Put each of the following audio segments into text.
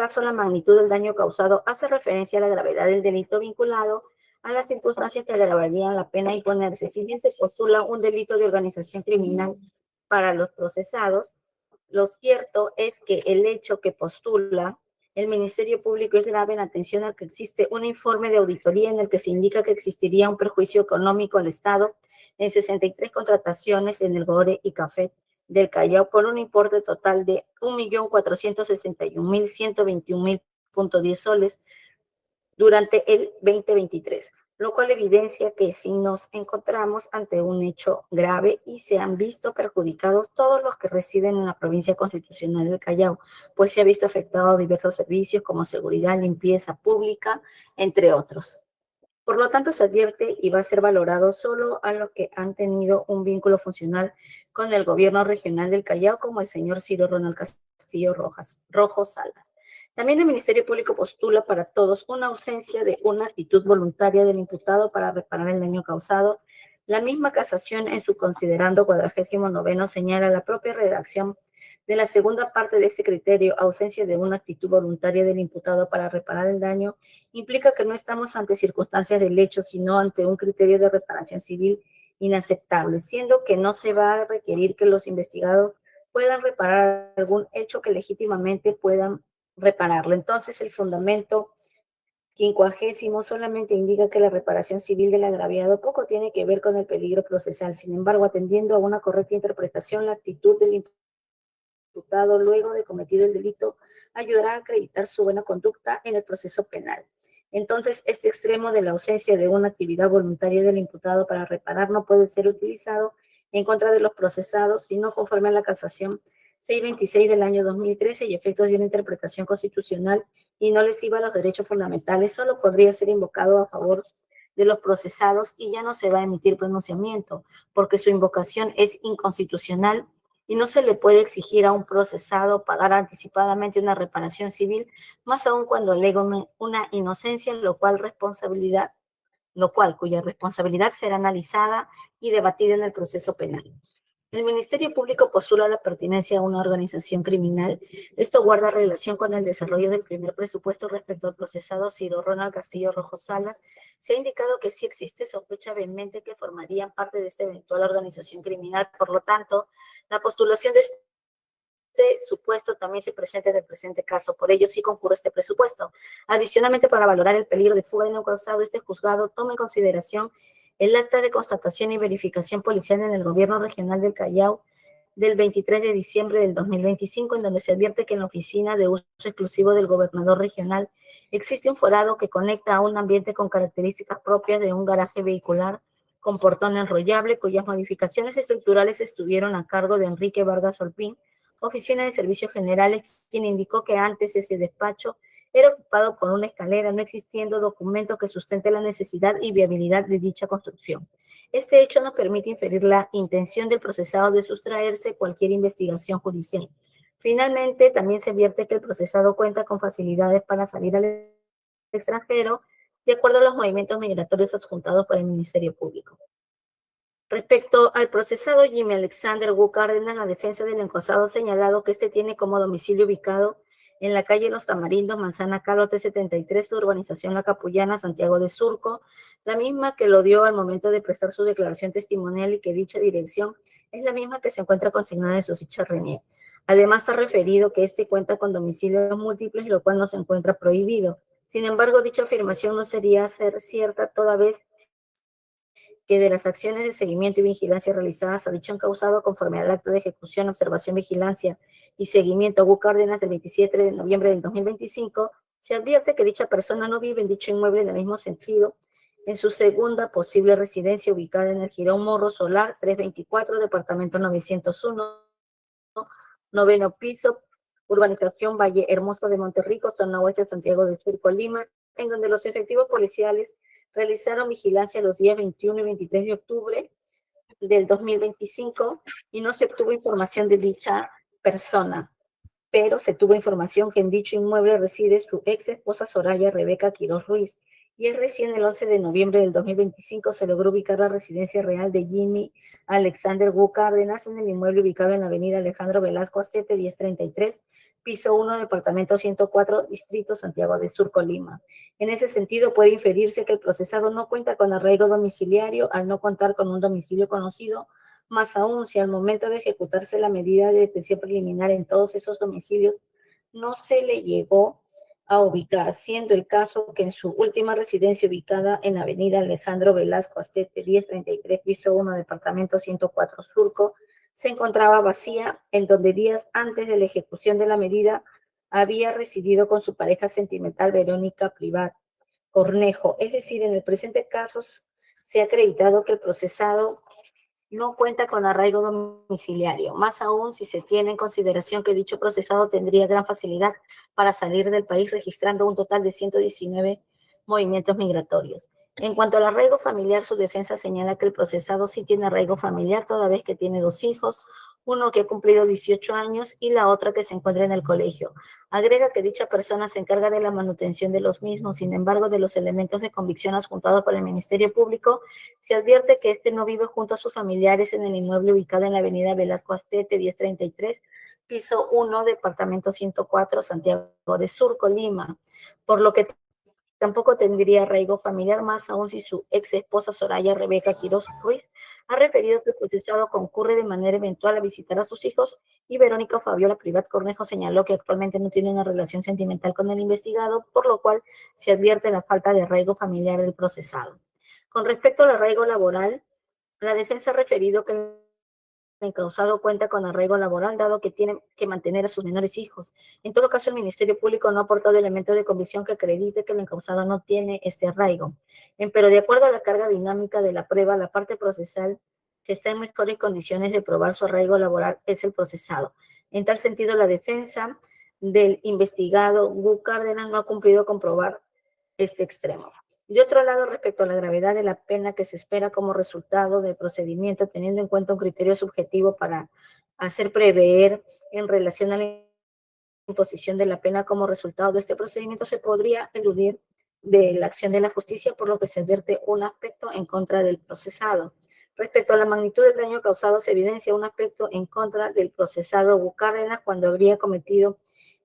caso, la magnitud del daño causado hace referencia a la gravedad del delito vinculado a las circunstancias que agravarían la pena a imponerse. Si bien se postula un delito de organización criminal para los procesados, lo cierto es que el hecho que postula el Ministerio Público es grave en atención a que existe un informe de auditoría en el que se indica que existiría un perjuicio económico al Estado en 63 contrataciones en el Gore y Café del Callao por un importe total de 1.461.121.10 soles durante el 2023, lo cual evidencia que si nos encontramos ante un hecho grave y se han visto perjudicados todos los que residen en la provincia constitucional del Callao, pues se ha visto afectado diversos servicios como seguridad, limpieza pública, entre otros. Por lo tanto, se advierte y va a ser valorado solo a los que han tenido un vínculo funcional con el gobierno regional del Callao, como el señor Ciro Ronald Castillo Rojo Salas. También el Ministerio Público postula para todos una ausencia de una actitud voluntaria del imputado para reparar el daño causado. La misma casación en su considerando 49 señala la propia redacción de la segunda parte de este criterio, ausencia de una actitud voluntaria del imputado para reparar el daño, implica que no estamos ante circunstancias del hecho, sino ante un criterio de reparación civil inaceptable, siendo que no se va a requerir que los investigados puedan reparar algún hecho que legítimamente puedan repararlo. Entonces, el fundamento 50 solamente indica que la reparación civil del agraviado poco tiene que ver con el peligro procesal. Sin embargo, atendiendo a una correcta interpretación, la actitud del imputado luego de cometido el delito ayudará a acreditar su buena conducta en el proceso penal. Entonces, este extremo de la ausencia de una actividad voluntaria del imputado para reparar no puede ser utilizado en contra de los procesados, sino conforme a la casación 626 del año 2013 y efectos de una interpretación constitucional y no lesiva a los derechos fundamentales, solo podría ser invocado a favor de los procesados y ya no se va a emitir pronunciamiento, porque su invocación es inconstitucional y no se le puede exigir a un procesado pagar anticipadamente una reparación civil, más aún cuando alega una inocencia, cuya responsabilidad será analizada y debatida en el proceso penal. El Ministerio Público postula la pertinencia a una organización criminal. Esto guarda relación con el desarrollo del primer presupuesto respecto al procesado Ciro Ronald Castillo Rojo Salas. Se ha indicado que sí existe sospecha vehemente que formarían parte de esta eventual organización criminal. Por lo tanto, la postulación de este supuesto también se presenta en el presente caso. Por ello, sí concurre este presupuesto. Adicionalmente, para valorar el peligro de fuga de no causado, este juzgado toma en consideración el acta de constatación y verificación policial en el gobierno regional del Callao del 23 de diciembre del 2025, en donde se advierte que en la oficina de uso exclusivo del gobernador regional existe un forado que conecta a un ambiente con características propias de un garaje vehicular con portón enrollable, cuyas modificaciones estructurales estuvieron a cargo de Enrique Vargas Olpín, oficina de servicios generales, quien indicó que antes ese despacho era ocupado por una escalera, no existiendo documento que sustente la necesidad y viabilidad de dicha construcción. Este hecho nos permite inferir la intención del procesado de sustraerse cualquier investigación judicial. Finalmente, también se advierte que el procesado cuenta con facilidades para salir al extranjero, de acuerdo a los movimientos migratorios adjuntados por el Ministerio Público. Respecto al procesado Jimmy Alexander Wu Cárdenas, la defensa del encosado ha señalado que este tiene como domicilio ubicado en la calle Los Tamarindos, Manzana Calvo, T73, la urbanización La Capullana, Santiago de Surco, la misma que lo dio al momento de prestar su declaración testimonial y que dicha dirección es la misma que se encuentra consignada en su ficha RENIEC. Además, ha referido que este cuenta con domicilios múltiples, lo cual no se encuentra prohibido. Sin embargo, dicha afirmación no sería ser cierta toda vez que de las acciones de seguimiento y vigilancia realizadas a dicho encausado conforme al acto de ejecución, observación, vigilancia y seguimiento Wu Cárdenas del 27 de noviembre del 2025, se advierte que dicha persona no vive en dicho inmueble en el mismo sentido en su segunda posible residencia ubicada en el Jirón Morro Solar 324, departamento 901, noveno piso, urbanización Valle Hermoso de Monterrico, zona oeste de Santiago del Surco, Lima, en donde los efectivos policiales realizaron vigilancia los días 21 y 23 de octubre del 2025 y no se obtuvo información de dicha persona, pero se tuvo información que en dicho inmueble reside su ex esposa Soraya Rebeca Quiroz Ruiz y es recién el 11 de noviembre del 2025 se logró ubicar la residencia real de Jimmy Alexander Wu Cárdenas en el inmueble ubicado en la avenida Alejandro Velasco Astete 1033, piso 1, departamento 104, distrito Santiago de Surco, Lima. En ese sentido, puede inferirse que el procesado no cuenta con arraigo domiciliario al no contar con un domicilio conocido, más aún si al momento de ejecutarse la medida de detención preliminar en todos esos domicilios no se le llegó a ubicar, siendo el caso que en su última residencia ubicada en la avenida Alejandro Velasco Astete 1033, piso 1, departamento 104 Surco, se encontraba vacía, en donde días antes de la ejecución de la medida había residido con su pareja sentimental Verónica Privat Cornejo. Es decir, en el presente caso se ha acreditado que el procesado no cuenta con arraigo domiciliario, más aún si se tiene en consideración que dicho procesado tendría gran facilidad para salir del país registrando un total de 119 movimientos migratorios. En cuanto al arraigo familiar, su defensa señala que el procesado sí tiene arraigo familiar, toda vez que tiene dos hijos, uno que ha cumplido 18 años y la otra que se encuentra en el colegio. Agrega que dicha persona se encarga de la manutención de los mismos, sin embargo, de los elementos de convicción adjuntados por el Ministerio Público, se advierte que este no vive junto a sus familiares en el inmueble ubicado en la avenida Velasco Astete 1033, piso 1, departamento 104, Santiago de Surco, Lima, por lo que tampoco tendría arraigo familiar, más aún si su ex esposa Soraya Rebeca Quiroz Ruiz ha referido que el procesado concurre de manera eventual a visitar a sus hijos, y Verónica Fabiola Privat Cornejo señaló que actualmente no tiene una relación sentimental con el investigado, por lo cual se advierte la falta de arraigo familiar del procesado. Con respecto al arraigo laboral, la defensa ha referido que el encausado cuenta con arraigo laboral, dado que tiene que mantener a sus menores hijos. En todo caso, el Ministerio Público no ha aportado elementos de convicción que acredite que el encausado no tiene este arraigo. Pero de acuerdo a la carga dinámica de la prueba, la parte procesal que está en mejores condiciones de probar su arraigo laboral es el procesado. En tal sentido, la defensa del investigado Wu Cárdenas no ha cumplido con probar este extremo. De otro lado, respecto a la gravedad de la pena que se espera como resultado del procedimiento, teniendo en cuenta un criterio subjetivo para hacer prever en relación a la imposición de la pena como resultado de este procedimiento, se podría eludir de la acción de la justicia, por lo que se advierte un aspecto en contra del procesado. Respecto a la magnitud del daño causado, se evidencia un aspecto en contra del procesado Wu Cárdenas. Cuando habría cometido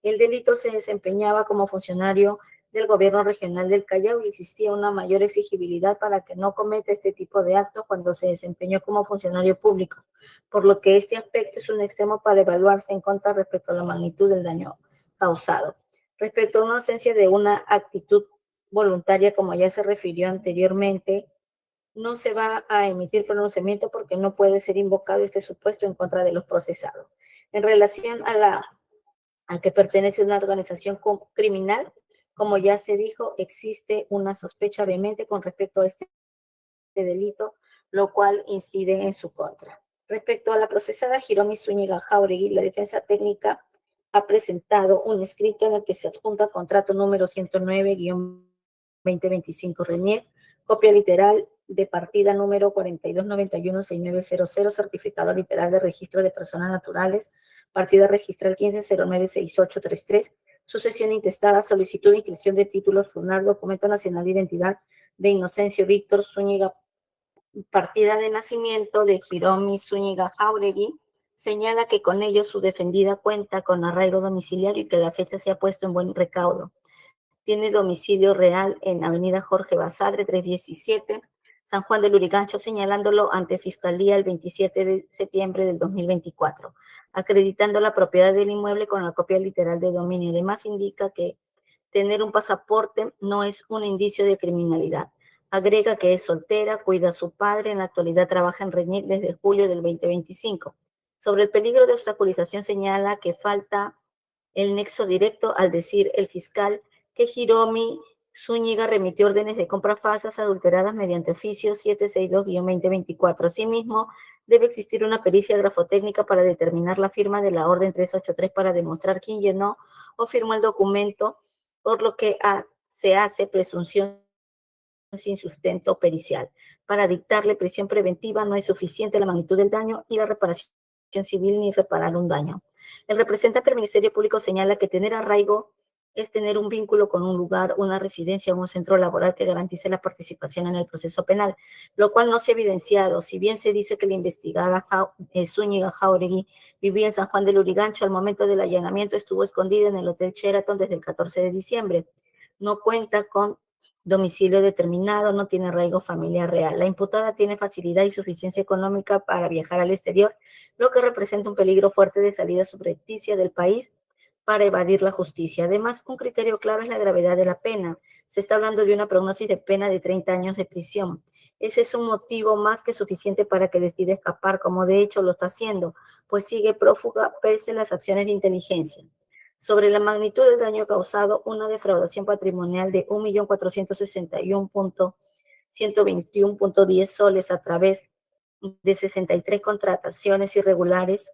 el delito, se desempeñaba como funcionario del gobierno regional del Callao y existía una mayor exigibilidad para que no cometa este tipo de actos cuando se desempeñó como funcionario público, por lo que este aspecto es un extremo para evaluarse en contra respecto a la magnitud del daño causado. Respecto a una ausencia de una actitud voluntaria, como ya se refirió anteriormente, no se va a emitir pronunciamiento porque no puede ser invocado este supuesto en contra de los procesados. En relación a que pertenece a una organización criminal, como ya se dijo, existe una sospecha vehemente con respecto a este delito, lo cual incide en su contra. Respecto a la procesada Hiromi Zúñiga Jáuregui, la defensa técnica ha presentado un escrito en el que se adjunta contrato número 109-2025 RENIEC, copia literal de partida número 42916900, certificado literal de registro de personas naturales, partida registral 15096833, sucesión intestada, solicitud de inscripción de títulos, FUNAR, documento nacional de identidad de Inocencio Víctor Zúñiga, partida de nacimiento de Hiromi Zúñiga Jáuregui, señala que con ello su defendida cuenta con arraigo domiciliario y que la fecha se ha puesto en buen recaudo. Tiene domicilio real en Avenida Jorge Basadre, 317, San Juan de Lurigancho, señalándolo ante Fiscalía el 27 de septiembre del 2024, acreditando la propiedad del inmueble con la copia literal de dominio. Además, indica que tener un pasaporte no es un indicio de criminalidad. Agrega que es soltera, cuida a su padre, en la actualidad trabaja en RENIEC desde julio del 2025. Sobre el peligro de obstaculización señala que falta el nexo directo al decir el fiscal que Hiromi Zúñiga remitió órdenes de compra falsas adulteradas mediante oficio 762-2024. Asimismo, debe existir una pericia grafotécnica para determinar la firma de la orden 383 para demostrar quién llenó o firmó el documento, por lo que se hace presunción sin sustento pericial. Para dictarle prisión preventiva no es suficiente la magnitud del daño y la reparación civil ni reparar un daño. El representante del Ministerio Público señala que tener arraigo es tener un vínculo con un lugar, una residencia o un centro laboral que garantice la participación en el proceso penal, lo cual no se ha evidenciado. Si bien se dice que la investigada Zúñiga Jáuregui vivía en San Juan del Lurigancho, al momento del allanamiento estuvo escondida en el Hotel Sheraton desde el 14 de diciembre. No cuenta con domicilio determinado, no tiene arraigo familiar real. La imputada tiene facilidad y suficiencia económica para viajar al exterior, lo que representa un peligro fuerte de salida subrepticia del país para evadir la justicia. Además, un criterio clave es la gravedad de la pena. Se está hablando de una prognosis de pena de 30 años de prisión. Ese es un motivo más que suficiente para que decida escapar, como de hecho lo está haciendo, pues sigue prófuga pese a las acciones de inteligencia. Sobre la magnitud del daño causado, una defraudación patrimonial de 1.461.121.10 soles a través de 63 contrataciones irregulares,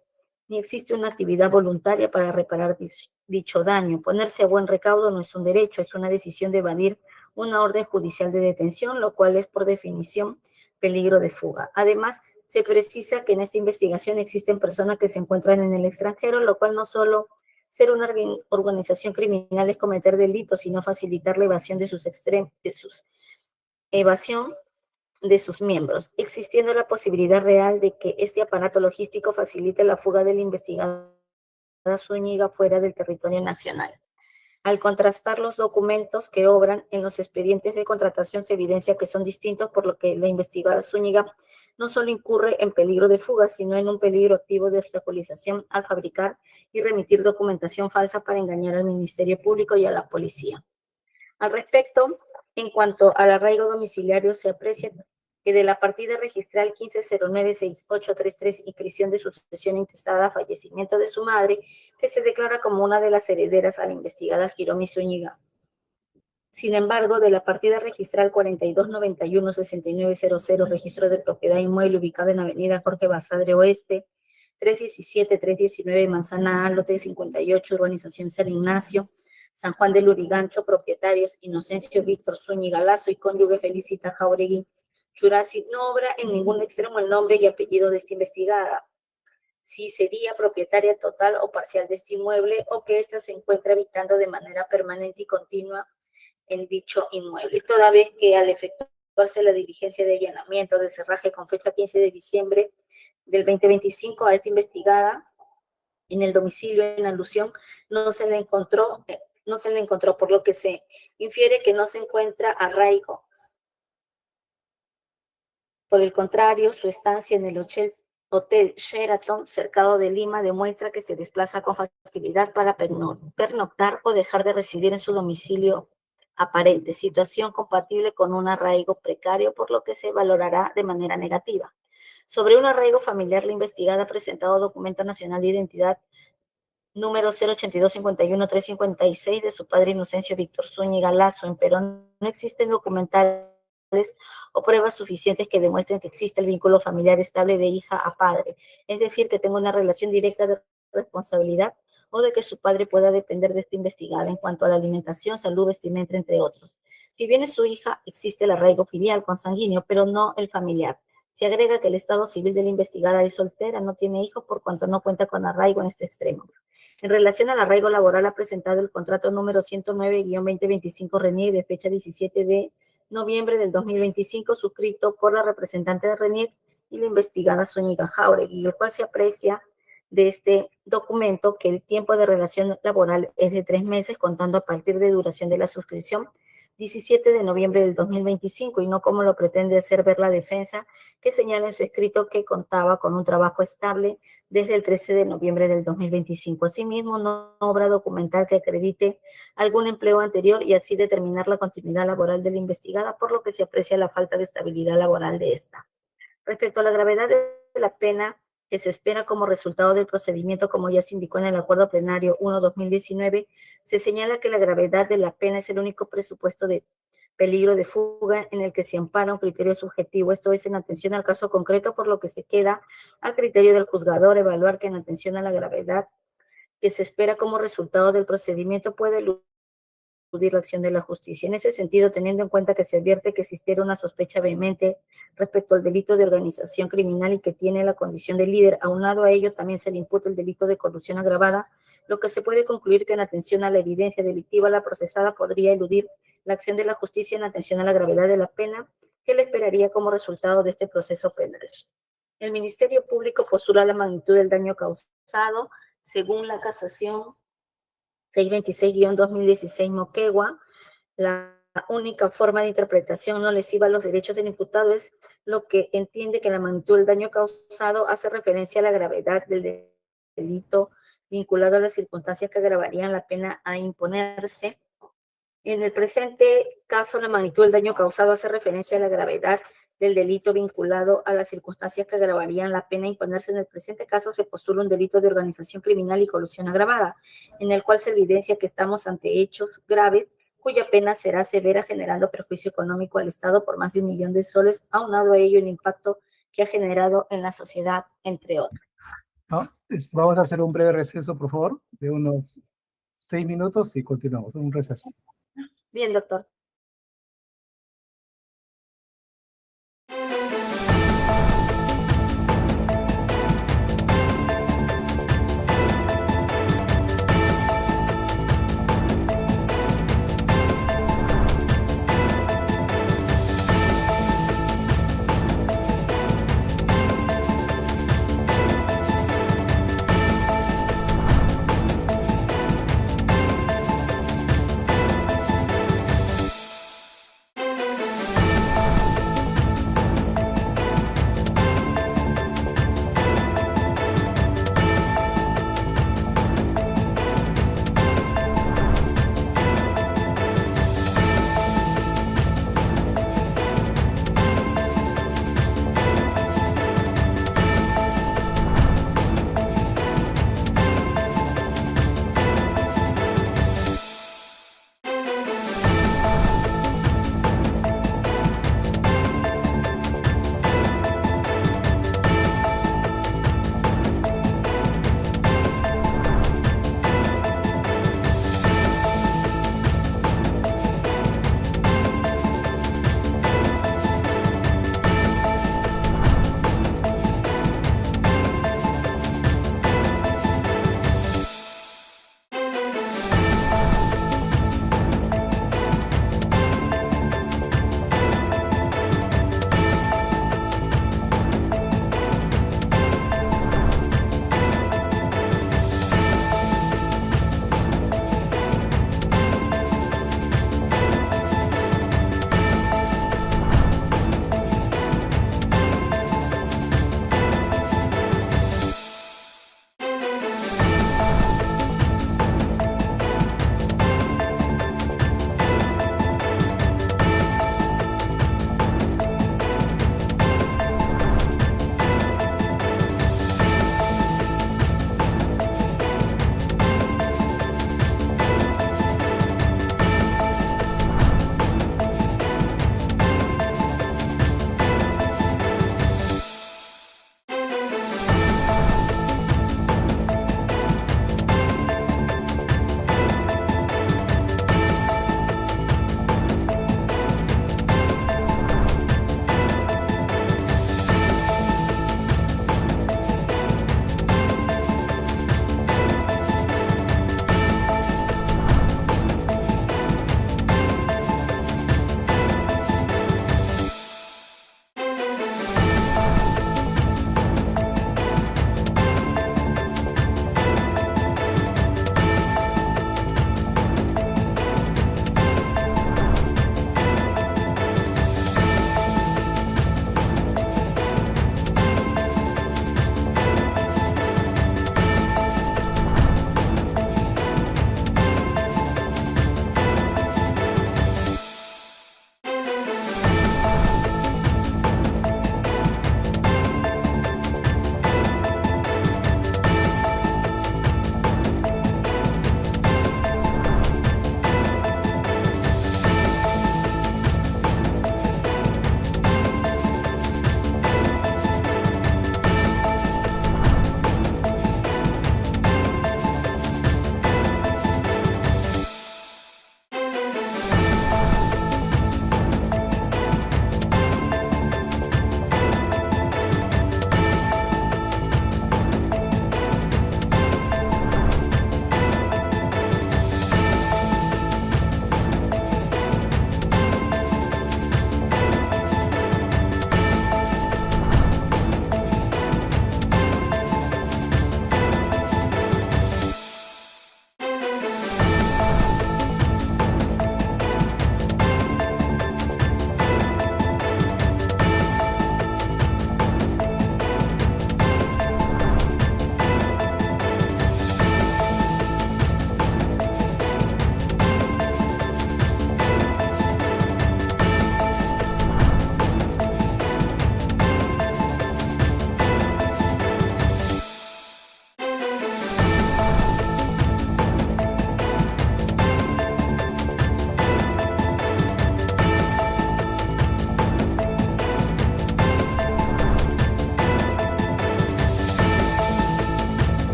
ni existe una actividad voluntaria para reparar dicho daño. Ponerse a buen recaudo no es un derecho, es una decisión de evadir una orden judicial de detención, lo cual es por definición peligro de fuga. Además, se precisa que en esta investigación existen personas que se encuentran en el extranjero, lo cual no solo ser una organización criminal es cometer delitos, sino facilitar la evasión de sus evasión de sus miembros, existiendo la posibilidad real de que este aparato logístico facilite la fuga del investigado Zúñiga fuera del territorio nacional. Al contrastar los documentos que obran en los expedientes de contratación se evidencia que son distintos, por lo que la investigada Zúñiga no solo incurre en peligro de fuga, sino en un peligro activo de obstaculización al fabricar y remitir documentación falsa para engañar al Ministerio Público y a la policía. Al respecto, en cuanto al arraigo domiciliario, se aprecia que de la partida registral 15096833, inscripción de sucesión intestada a fallecimiento de su madre, que se declara como una de las herederas a la investigada Hiromi Zúñiga. Sin embargo, de la partida registral 42916900, registro de propiedad inmueble ubicado en Avenida Jorge Basadre Oeste, 317-319, Manzana A, lote 58, urbanización San Ignacio, San Juan del Lurigancho, propietarios Inocencio Víctor Zúñiga Lazo y cónyuge Felicita Jáuregui Churasi. No obra en ningún extremo el nombre y apellido de esta investigada, si sería propietaria total o parcial de este inmueble o que ésta se encuentra habitando de manera permanente y continua en dicho inmueble, toda vez que al efectuarse la diligencia de allanamiento de cerraje con fecha 15 de diciembre del 2025 a esta investigada en el domicilio en alusión no se le encontró, por lo que se infiere que no se encuentra arraigo. Por el contrario, su estancia en el Hotel Sheraton, cercado de Lima, demuestra que se desplaza con facilidad para pernoctar o dejar de residir en su domicilio aparente, situación compatible con un arraigo precario, por lo que se valorará de manera negativa. Sobre un arraigo familiar, la investigada ha presentado documento nacional de identidad número 082-51-356 de su padre Inocencio Víctor Zúñiga Lazo, pero no existen documentales o pruebas suficientes que demuestren que existe el vínculo familiar estable de hija a padre, es decir, que tenga una relación directa de responsabilidad o de que su padre pueda depender de esta investigada en cuanto a la alimentación, salud, vestimenta, entre otros. Si bien es su hija, existe el arraigo filial consanguíneo, pero no el familiar. Se agrega que el estado civil de la investigada es soltera, no tiene hijos por cuanto no cuenta con arraigo en este extremo. En relación al arraigo laboral, ha presentado el contrato número 109-2025 RENIEC de fecha 17 de noviembre del 2025, suscrito por la representante de RENIEC y la investigada Zúñiga Jáuregui, el cual se aprecia de este documento que el tiempo de relación laboral es de 3 meses, contando a partir de duración de la suscripción, 17 de noviembre del 2025, y no como lo pretende hacer ver la defensa, que señala en su escrito que contaba con un trabajo estable desde el 13 de noviembre del 2025. Asimismo, no obra documental que acredite algún empleo anterior y así determinar la continuidad laboral de la investigada, por lo que se aprecia la falta de estabilidad laboral de esta. Respecto a la gravedad de la pena que se espera como resultado del procedimiento, como ya se indicó en el Acuerdo Plenario 1-2019, se señala que la gravedad de la pena es el único presupuesto de peligro de fuga en el que se ampara un criterio subjetivo, esto es en atención al caso concreto, por lo que se queda al criterio del juzgador evaluar que en atención a la gravedad que se espera como resultado del procedimiento puede la acción de la justicia. En ese sentido, teniendo en cuenta que se advierte que existiera una sospecha vehemente respecto al delito de organización criminal y que tiene la condición de líder, aunado a ello también se le imputa el delito de corrupción agravada, lo que se puede concluir que en atención a la evidencia delictiva, la procesada podría eludir la acción de la justicia en atención a la gravedad de la pena que le esperaría como resultado de este proceso penal. El Ministerio Público postula la magnitud del daño causado según la casación 626-2016 Moquegua. La única forma de interpretación no lesiva a los derechos del imputado es lo que entiende que la magnitud del daño causado hace referencia a la gravedad del delito vinculado a las circunstancias que agravarían la pena a imponerse. En el presente caso, la magnitud del daño causado hace referencia a la gravedad del delito vinculado a las circunstancias que agravarían la pena a imponerse. En el presente caso se postula un delito de organización criminal y colusión agravada, en el cual se evidencia que estamos ante hechos graves cuya pena será severa, generando perjuicio económico al Estado por más de 1 millón de soles, aunado a ello el impacto que ha generado en la sociedad, entre otros. ¿No? Vamos a hacer un breve receso, por favor, de unos 6 minutos y continuamos. Un receso. Bien, doctor.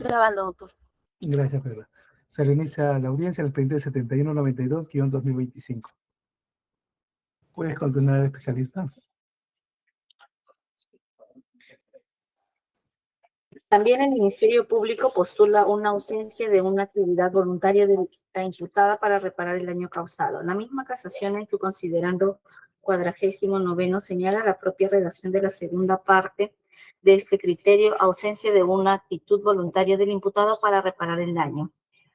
Grabando, doctor. Gracias, Pedro. Se reinicia la audiencia en el expediente 7192-2025. ¿Puedes continuar, especialista? También el Ministerio Público postula una ausencia de una actividad voluntaria de la imputada para reparar el daño causado. La misma casación en su considerando 49º señala la propia redacción de la segunda parte de este criterio, ausencia de una actitud voluntaria del imputado para reparar el daño.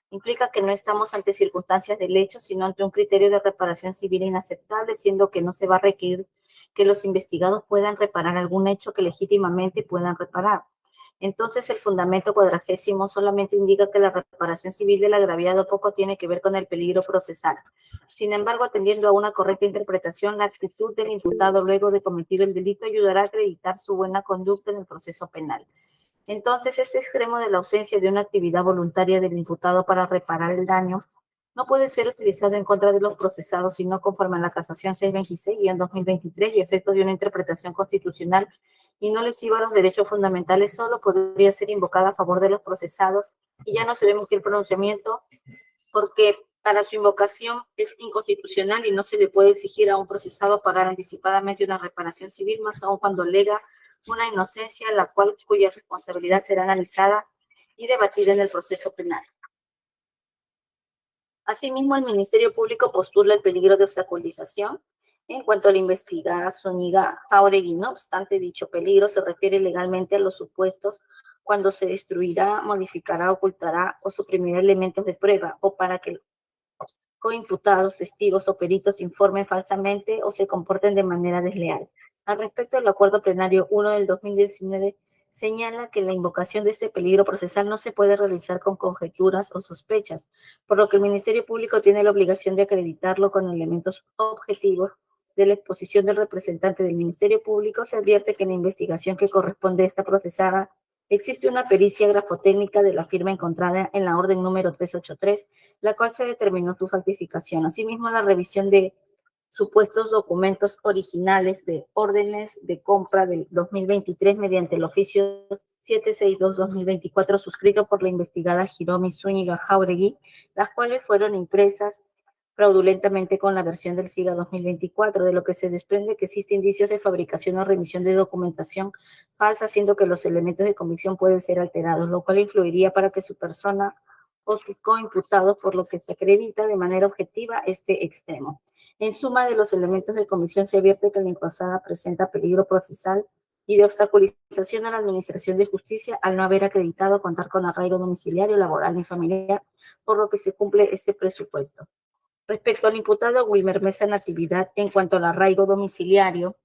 Implica que no estamos ante circunstancias del hecho, sino ante un criterio de reparación civil inaceptable, siendo que no se va a requerir que los investigados puedan reparar algún hecho que legítimamente puedan reparar. Entonces, el fundamento 40 solamente indica que la reparación civil del agraviado poco tiene que ver con el peligro procesal. Sin embargo, atendiendo a una correcta interpretación, la actitud del imputado luego de cometido el delito ayudará a acreditar su buena conducta en el proceso penal. Entonces, este extremo de la ausencia de una actividad voluntaria del imputado para reparar el daño no puede ser utilizado en contra de los procesados, sino conforme a la casación 626-2023 y efecto de una interpretación constitucional y no lesiva a los derechos fundamentales, solo podría ser invocada a favor de los procesados y ya no se ve emitir pronunciamiento porque para su invocación es inconstitucional y no se le puede exigir a un procesado pagar anticipadamente una reparación civil, más aún cuando alega una inocencia, cuya responsabilidad será analizada y debatida en el proceso penal. Asimismo, el Ministerio Público postula el peligro de obstaculización en cuanto a la investigada Zúñiga Jáuregui. No obstante, dicho peligro se refiere legalmente a los supuestos cuando se destruirá, modificará, ocultará o suprimirá elementos de prueba o para que coimputados, testigos o peritos informen falsamente o se comporten de manera desleal. Al respecto, el Acuerdo Plenario 1 del 2019 señala que la invocación de este peligro procesal no se puede realizar con conjeturas o sospechas, por lo que el Ministerio Público tiene la obligación de acreditarlo con elementos objetivos. De la exposición del representante del Ministerio Público se advierte que en la investigación que corresponde a esta procesada existe una pericia grafotécnica de la firma encontrada en la orden número 383, la cual se determinó su falsificación. Asimismo, la revisión de supuestos documentos originales de órdenes de compra del 2023 mediante el oficio 762-2024 suscrito por la investigada Hiromi Zúñiga Jáuregui, las cuales fueron impresas fraudulentamente con la versión del SIGA 2024, de lo que se desprende que existen indicios de fabricación o remisión de documentación falsa, siendo que los elementos de convicción pueden ser alterados, lo cual influiría para que su persona o sus coimputados, por lo que se acredita de manera objetiva este extremo. En suma, de los elementos de convicción se advierte que la impasada presenta peligro procesal y de obstaculización a la administración de justicia al no haber acreditado contar con arraigo domiciliario, laboral ni familiar, por lo que se cumple este presupuesto. Respecto al imputado Wilmer Mesa Natividad, en cuanto al arraigo domiciliario,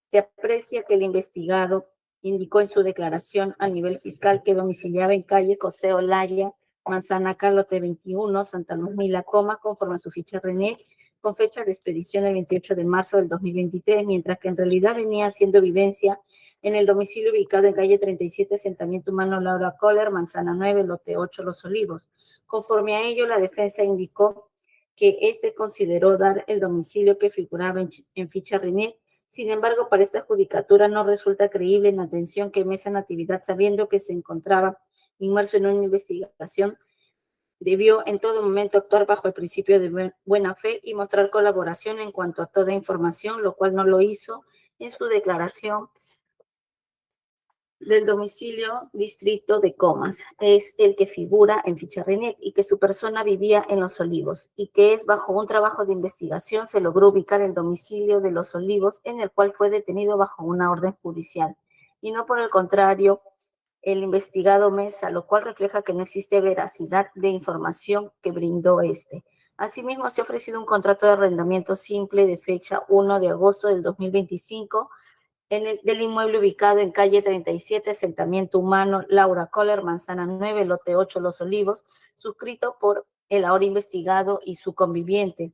se aprecia que el investigado indicó en su declaración a nivel fiscal que domiciliaba en calle José Olaya, Manzana Carlote 21, Santa Luz Mila, conforme a su ficha René, con fecha de expedición el 28 de marzo del 2023, mientras que en realidad venía haciendo vivencia en el domicilio ubicado en calle 37, asentamiento humano Laura Kohler, Manzana 9, lote 8, Los Olivos. Conforme a ello, la defensa indicó que este consideró dar el domicilio que figuraba en ficha René. Sin embargo, para esta judicatura no resulta creíble en atención que Mesa Natividad, sabiendo que se encontraba inmerso en una investigación, debió en todo momento actuar bajo el principio de buena fe y mostrar colaboración en cuanto a toda información, lo cual no lo hizo en su declaración del domicilio distrito de Comas, es el que figura en ficha René y que su persona vivía en Los Olivos y que es bajo un trabajo de investigación se logró ubicar el domicilio de Los Olivos en el cual fue detenido bajo una orden judicial y no por el contrario el investigado Mesa, lo cual refleja que no existe veracidad de información que brindó este. Asimismo, se ha ofrecido un contrato de arrendamiento simple de fecha 1 de agosto del 2025 del inmueble ubicado en calle 37, asentamiento humano Laura Kohler, Manzana 9, lote 8, Los Olivos, suscrito por el ahora investigado y su conviviente.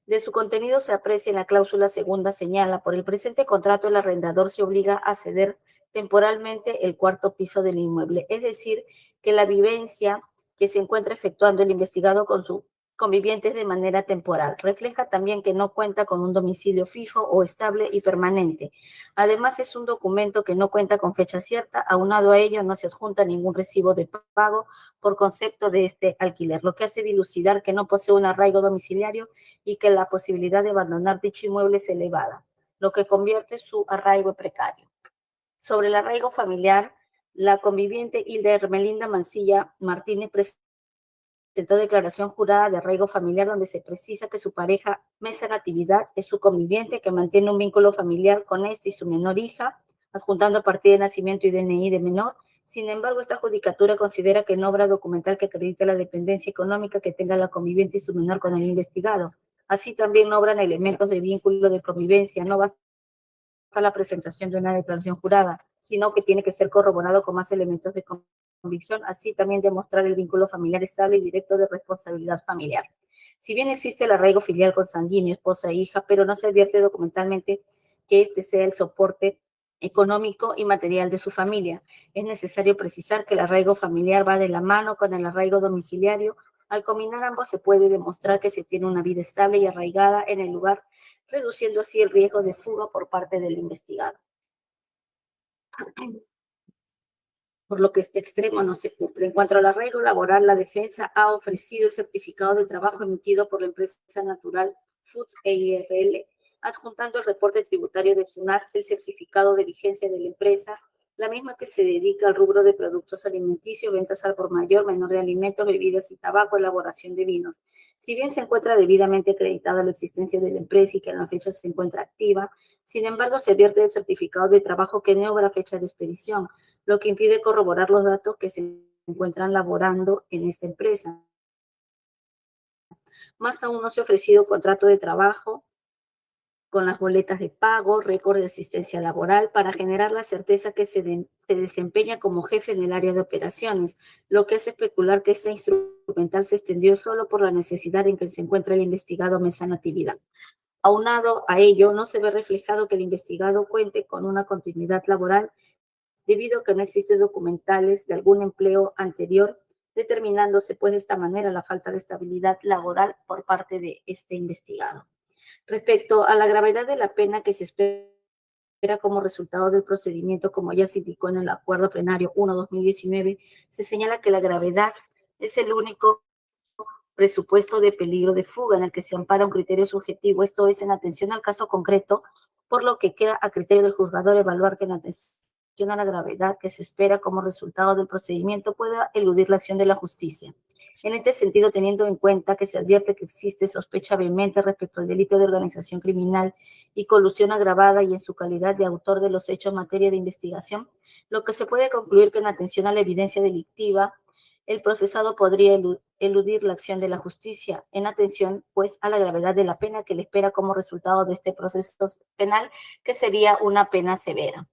De su contenido se aprecia en la cláusula segunda señala, por el presente contrato el arrendador se obliga a ceder temporalmente el cuarto piso del inmueble, es decir, que la vivencia que se encuentra efectuando el investigado con su convivientes de manera temporal. Refleja también que no cuenta con un domicilio fijo o estable y permanente. Además, es un documento que no cuenta con fecha cierta. Aunado a ello, no se adjunta ningún recibo de pago por concepto de este alquiler, lo que hace dilucidar que no posee un arraigo domiciliario y que la posibilidad de abandonar dicho inmueble es elevada, lo que convierte su arraigo en precario. Sobre el arraigo familiar, la conviviente Hilda Hermelinda Mancilla Martínez presentó declaración jurada de arraigo familiar donde se precisa que su pareja Mesa Natividad es su conviviente que mantiene un vínculo familiar con este y su menor hija, adjuntando partida de nacimiento y DNI de menor. Sin embargo, esta judicatura considera que no obra documental que acredite la dependencia económica que tenga la conviviente y su menor con el investigado. Así también no obran elementos de vínculo de convivencia, no basta la presentación de una declaración jurada, sino que tiene que ser corroborado con más elementos de convicción, así también demostrar el vínculo familiar estable y directo de responsabilidad familiar. Si bien existe el arraigo filial consanguíneo, esposa e hija, pero no se advierte documentalmente que este sea el soporte económico y material de su familia. Es necesario precisar que el arraigo familiar va de la mano con el arraigo domiciliario. Al combinar ambos se puede demostrar que se tiene una vida estable y arraigada en el lugar, reduciendo así el riesgo de fuga por parte del investigado. Por lo que este extremo no se cumple. En cuanto al arraigo laboral, la defensa ha ofrecido el certificado de trabajo emitido por la empresa Natural Foods EIRL, adjuntando el reporte tributario de SUNAT, el certificado de vigencia de la empresa, la misma que se dedica al rubro de productos alimenticios, ventas al por mayor, menor de alimentos, bebidas y tabaco, elaboración de vinos. Si bien se encuentra debidamente acreditada la existencia de la empresa y que en la fecha se encuentra activa, sin embargo se advierte del certificado de trabajo que no habrá fecha de expedición, lo que impide corroborar los datos que se encuentran laborando en esta empresa. Más aún no se ha ofrecido contrato de trabajo con las boletas de pago, récord de asistencia laboral, para generar la certeza que se desempeña como jefe en el área de operaciones, lo que hace especular que esta instrumental se extendió solo por la necesidad en que se encuentra el investigado Mesa Natividad. Aunado a ello, no se ve reflejado que el investigado cuente con una continuidad laboral debido a que no existen documentales de algún empleo anterior, determinándose pues de esta manera la falta de estabilidad laboral por parte de este investigado. Respecto a la gravedad de la pena que se espera como resultado del procedimiento, como ya se indicó en el Acuerdo Plenario 1/2019, se señala que la gravedad es el único presupuesto de peligro de fuga en el que se ampara un criterio subjetivo, esto es en atención al caso concreto, por lo que queda a criterio del juzgador evaluar que en atención a la gravedad que se espera como resultado del procedimiento pueda eludir la acción de la justicia. En este sentido, teniendo en cuenta que se advierte que existe sospecha vehemente respecto al delito de organización criminal y colusión agravada y en su calidad de autor de los hechos en materia de investigación, lo que se puede concluir que en atención a la evidencia delictiva, el procesado podría eludir la acción de la justicia en atención, pues, a la gravedad de la pena que le espera como resultado de este proceso penal, que sería una pena severa.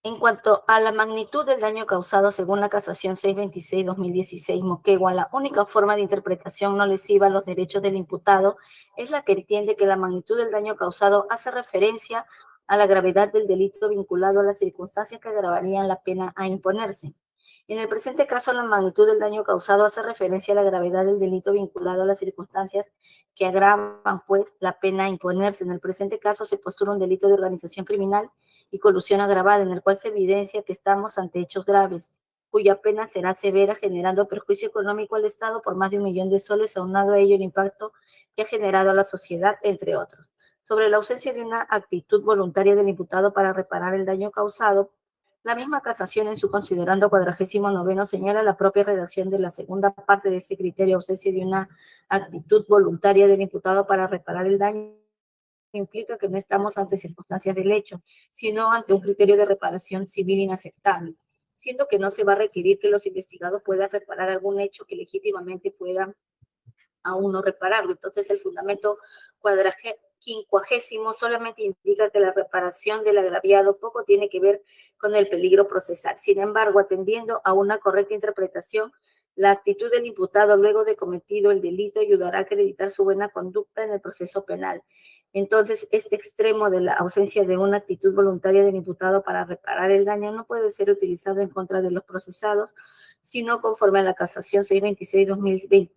En cuanto a la magnitud del daño causado según la casación 626-2016 Moquegua, la única forma de interpretación no lesiva a los derechos del imputado es la que entiende que la magnitud del daño causado hace referencia a la gravedad del delito vinculado a las circunstancias que agravarían la pena a imponerse. En el presente caso, la magnitud del daño causado hace referencia a la gravedad del delito vinculado a las circunstancias que agravan, pues, la pena a imponerse. En el presente caso se postula un delito de organización criminal y colusión agravada, en el cual se evidencia que estamos ante hechos graves, cuya pena será severa, generando perjuicio económico al Estado por más de 1.000.000 de soles, aunado a ello el impacto que ha generado a la sociedad, entre otros. Sobre la ausencia de una actitud voluntaria del imputado para reparar el daño causado, la misma casación en su considerando 49 señala la propia redacción de la segunda parte de ese criterio, ausencia de una actitud voluntaria del imputado para reparar el daño, implica que no estamos ante circunstancias del hecho, sino ante un criterio de reparación civil inaceptable, siendo que no se va a requerir que los investigados puedan reparar algún hecho que legítimamente puedan aún no repararlo. Entonces, el fundamento 50 solamente indica que la reparación del agraviado poco tiene que ver con el peligro procesal. Sin embargo, atendiendo a una correcta interpretación, la actitud del imputado luego de cometido el delito ayudará a acreditar su buena conducta en el proceso penal. Entonces, este extremo de la ausencia de una actitud voluntaria del imputado para reparar el daño no puede ser utilizado en contra de los procesados, sino conforme a la casación 626-2020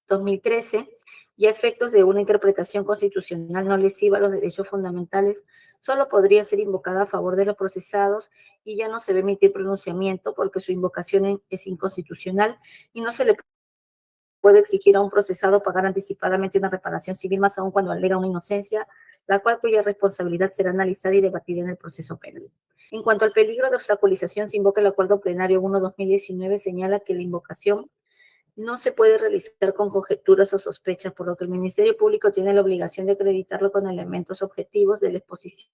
2013, y a efectos de una interpretación constitucional no lesiva a los derechos fundamentales, solo podría ser invocada a favor de los procesados y ya no se debe emitir pronunciamiento porque su invocación es inconstitucional y no se le puede exigir a un procesado pagar anticipadamente una reparación civil, más aún cuando alega una inocencia, la cuya responsabilidad será analizada y debatida en el proceso penal. En cuanto al peligro de obstaculización, se invoca el Acuerdo Plenario 1-2019, señala que la invocación no se puede realizar con conjeturas o sospechas, por lo que el Ministerio Público tiene la obligación de acreditarlo con elementos objetivos de la exposición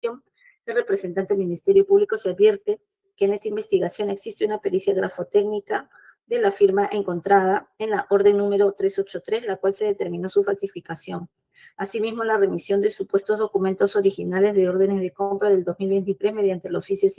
del representante del Ministerio Público. Se advierte que en esta investigación existe una pericia grafotécnica de la firma encontrada en la orden número 383, la cual se determinó su falsificación. Asimismo, la remisión de supuestos documentos originales de órdenes de compra del 2023 mediante el oficio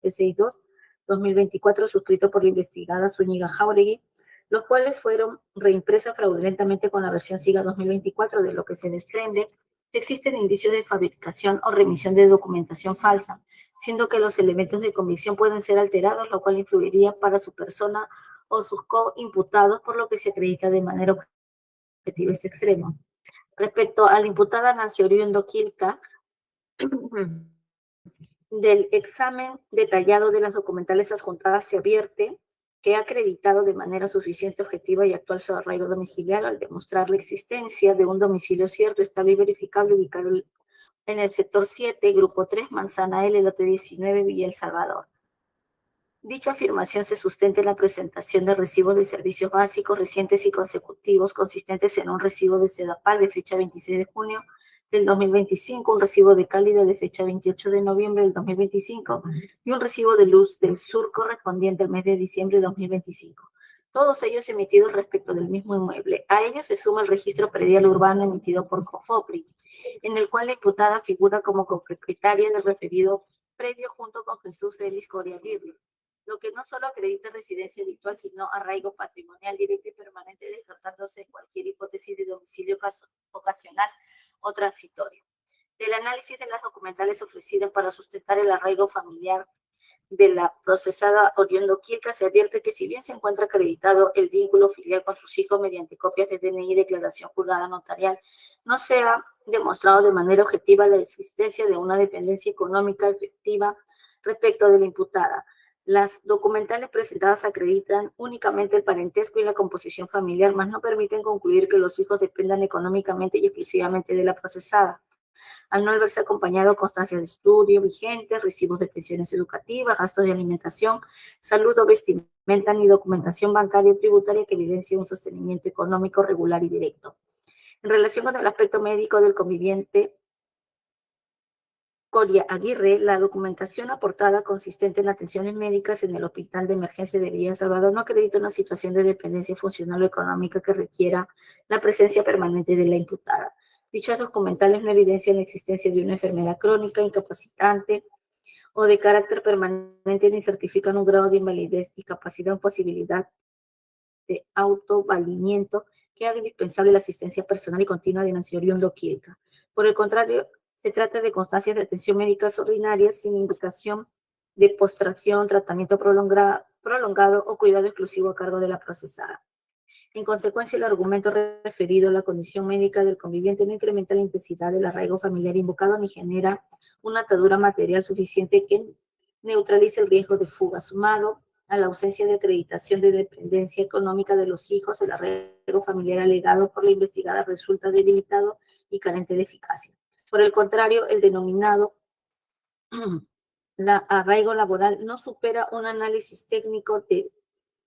762-2024 suscrito por la investigada Zúñiga Jáuregui, los cuales fueron reimpresas fraudulentamente con la versión SIGA 2024, de lo que se desprende que existen indicios de fabricación o remisión de documentación falsa, siendo que los elementos de convicción pueden ser alterados, lo cual influiría para su persona o sus coimputados, por lo que se acredita de manera objetiva este extremo. Respecto a la imputada Nancy Oriundo Quilca, del examen detallado de las documentales adjuntadas se advierte que ha acreditado de manera suficiente, objetiva y actual su arraigo domiciliario al demostrar la existencia de un domicilio cierto, estable y verificable ubicado en el sector 7, grupo 3, Manzana L, lote 19, Villa El Salvador. Dicha afirmación se sustenta en la presentación de recibos de servicios básicos recientes y consecutivos consistentes en un recibo de Sedapal de fecha 26 de junio del 2025, un recibo de Cálida de fecha 28 de noviembre del 2025 y un recibo de Luz del Sur correspondiente al mes de diciembre de 2025. Todos ellos emitidos respecto del mismo inmueble. A ellos se suma el registro predial urbano emitido por COFOPRI, en el cual la imputada figura como copropietaria del referido predio junto con Jesús Félix Coria Aguirre, lo que no solo acredita residencia habitual, sino arraigo patrimonial directo y permanente, descartándose cualquier hipótesis de domicilio ocasional o transitorio. Del análisis de las documentales ofrecidas para sustentar el arraigo familiar de la procesada Oriundo Quilca, se advierte que si bien se encuentra acreditado el vínculo filial con sus hijos mediante copias de DNI y declaración jurada notarial, no se ha demostrado de manera objetiva la existencia de una dependencia económica efectiva respecto de la imputada. Las documentales presentadas acreditan únicamente el parentesco y la composición familiar, mas no permiten concluir que los hijos dependan económicamente y exclusivamente de la procesada, al no haberse acompañado constancias de estudio vigentes, recibos de pensiones educativas, gastos de alimentación, salud o vestimenta, ni documentación bancaria y tributaria que evidencie un sostenimiento económico regular y directo. En relación con el aspecto médico del conviviente Coria Aguirre, la documentación aportada consistente en atenciones médicas en el Hospital de Emergencia de Villa El Salvador no acredita una situación de dependencia funcional o económica que requiera la presencia permanente de la imputada. Dichos documentales no evidencian la existencia de una enfermedad crónica, incapacitante o de carácter permanente ni certifican un grado de invalidez, discapacidad o posibilidad de autovalimiento que haga indispensable la asistencia personal y continua de Nancy Oriundo Quilca. Por el contrario, se trata de constancias de atención médicas ordinarias sin indicación de postración, tratamiento prolongado o cuidado exclusivo a cargo de la procesada. En consecuencia, el argumento referido a la condición médica del conviviente no incrementa la intensidad del arraigo familiar invocado ni genera una atadura material suficiente que neutralice el riesgo de fuga. Sumado a la ausencia de acreditación de dependencia económica de los hijos, el arraigo familiar alegado por la investigada resulta delimitado y carente de eficacia. Por el contrario, el denominado arraigo laboral no supera un análisis técnico de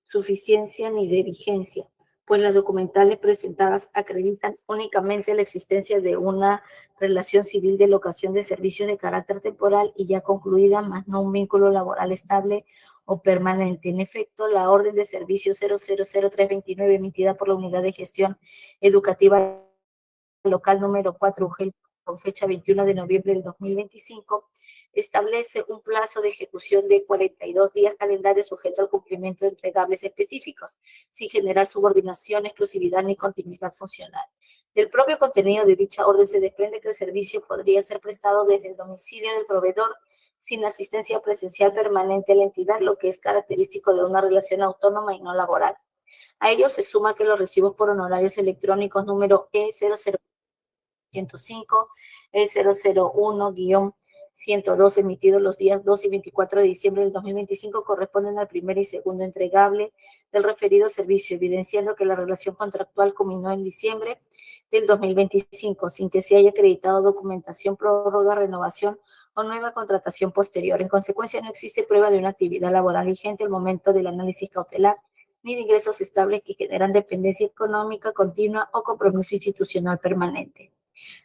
suficiencia ni de vigencia, pues las documentales presentadas acreditan únicamente la existencia de una relación civil de locación de servicios de carácter temporal y ya concluida, más no un vínculo laboral estable o permanente. En efecto, la orden de servicio 000329 emitida por la Unidad de Gestión Educativa Local número 4 UGEL con fecha 21 de noviembre del 2025, establece un plazo de ejecución de 42 días calendarios sujeto al cumplimiento de entregables específicos, sin generar subordinación, exclusividad ni continuidad funcional. Del propio contenido de dicha orden se desprende que el servicio podría ser prestado desde el domicilio del proveedor sin asistencia presencial permanente a la entidad, lo que es característico de una relación autónoma y no laboral. A ello se suma que los recibos por honorarios electrónicos número E00105, E001-102 emitidos los días 2 y 24 de diciembre del 2025 corresponden al primer y segundo entregable del referido servicio, evidenciando que la relación contractual culminó en diciembre del 2025, sin que se haya acreditado documentación, prórroga, renovación o nueva contratación posterior. En consecuencia, no existe prueba de una actividad laboral vigente al momento del análisis cautelar, ni de ingresos estables que generan dependencia económica continua o compromiso institucional permanente.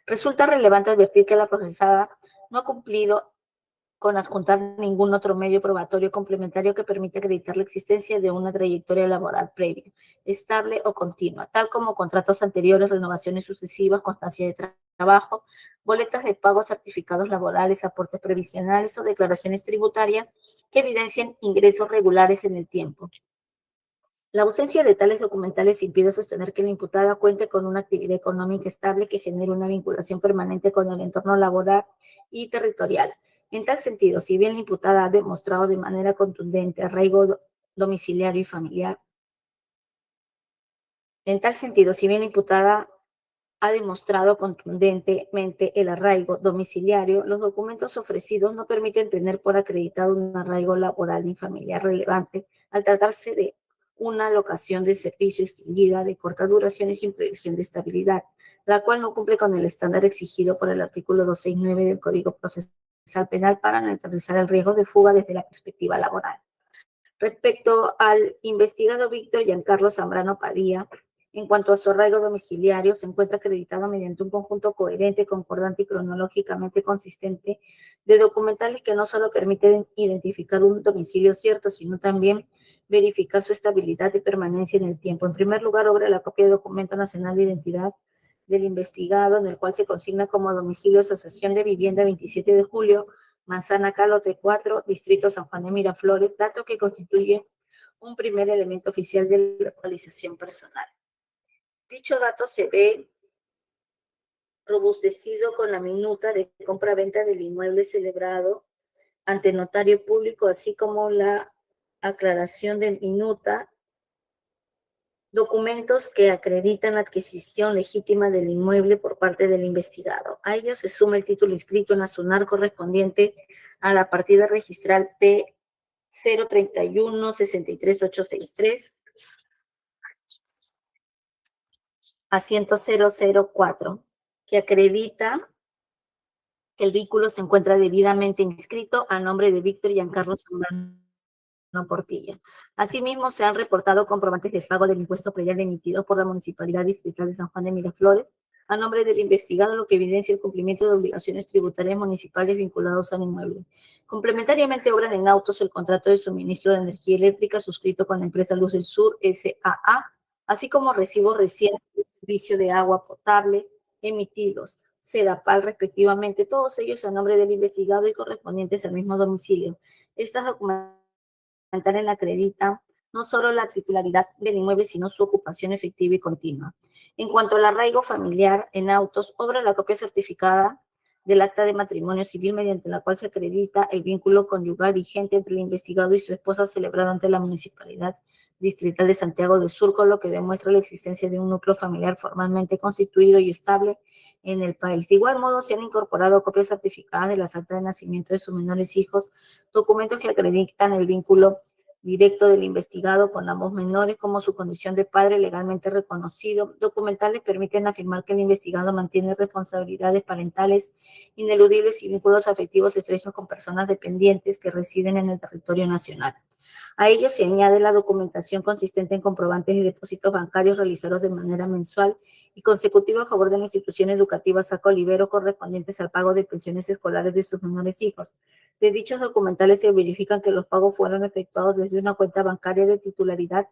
Resulta relevante advertir que la procesada no ha cumplido con adjuntar ningún otro medio probatorio complementario que permita acreditar la existencia de una trayectoria laboral previa, estable o continua, tal como contratos anteriores, renovaciones sucesivas, constancia de trabajo, boletas de pago, certificados laborales, aportes previsionales o declaraciones tributarias que evidencien ingresos regulares en el tiempo. La ausencia de tales documentales impide sostener que la imputada cuente con una actividad económica estable que genere una vinculación permanente con el entorno laboral y territorial. En tal sentido, si bien la imputada ha demostrado de manera contundente arraigo domiciliario y familiar, en tal sentido, si bien la imputada ha demostrado contundentemente el arraigo domiciliario, los documentos ofrecidos no permiten tener por acreditado un arraigo laboral y familiar relevante al tratarse de una locación de servicio extinguida de corta duración y sin proyección de estabilidad, la cual no cumple con el estándar exigido por el artículo 269 del Código Procesal Penal para neutralizar el riesgo de fuga desde la perspectiva laboral. Respecto al investigado Víctor Giancarlo Zambrano Padilla, en cuanto a su arraigo domiciliario, se encuentra acreditado mediante un conjunto coherente, concordante y cronológicamente consistente de documentales que no solo permiten identificar un domicilio cierto, sino también verificar su estabilidad y permanencia en el tiempo. En primer lugar, obra la copia de documento nacional de identidad del investigado, en el cual se consigna como domicilio Asociación de Vivienda 27 de Julio, Manzana Calote 4, Distrito San Juan de Miraflores, dato que constituye un primer elemento oficial de localización personal. Dicho dato se ve robustecido con la minuta de compra-venta del inmueble celebrado ante notario público, así como la aclaración de minuta, documentos que acreditan la adquisición legítima del inmueble por parte del investigado. A ello se suma el título inscrito en la SUNAR correspondiente a la partida registral P03163863 a 10004, que acredita que el vehículo se encuentra debidamente inscrito a nombre de Víctor Giancarlo Zambrano Portilla. Asimismo, se han reportado comprobantes de pago del impuesto predial emitidos por la Municipalidad Distrital de San Juan de Miraflores a nombre del investigado, lo que evidencia el cumplimiento de obligaciones tributarias municipales vinculadas al inmueble. Complementariamente, obran en autos el contrato de suministro de energía eléctrica suscrito con la empresa Luz del Sur S.A.A., así como recibos recientes de servicio de agua potable emitidos, SEDAPAL respectivamente, todos ellos a nombre del investigado y correspondientes al mismo domicilio. Estas documentaciones acredita no solo la titularidad del inmueble, sino su ocupación efectiva y continua. En cuanto al arraigo familiar en autos, obra la copia certificada del acta de matrimonio civil mediante la cual se acredita el vínculo conyugal vigente entre el investigado y su esposa celebrado ante la Municipalidad Distrital de Santiago del Sur, con lo que demuestra la existencia de un núcleo familiar formalmente constituido y estable en el país. De igual modo, se han incorporado copias certificadas de las actas de nacimiento de sus menores hijos, documentos que acreditan el vínculo directo del investigado con ambos menores como su condición de padre legalmente reconocido. Documentales permiten afirmar que el investigado mantiene responsabilidades parentales ineludibles y vínculos afectivos estrechos con personas dependientes que residen en el territorio nacional. A ello se añade la documentación consistente en comprobantes de depósitos bancarios realizados de manera mensual y consecutiva a favor de la institución educativa Saco Olivero correspondientes al pago de pensiones escolares de sus menores hijos. De dichos documentales se verifican que los pagos fueron efectuados desde una cuenta bancaria de titularidad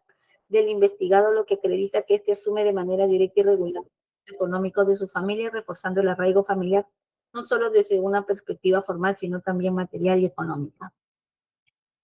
del investigado, lo que acredita que éste asume de manera directa y regular el económico de su familia, reforzando el arraigo familiar no solo desde una perspectiva formal, sino también material y económica.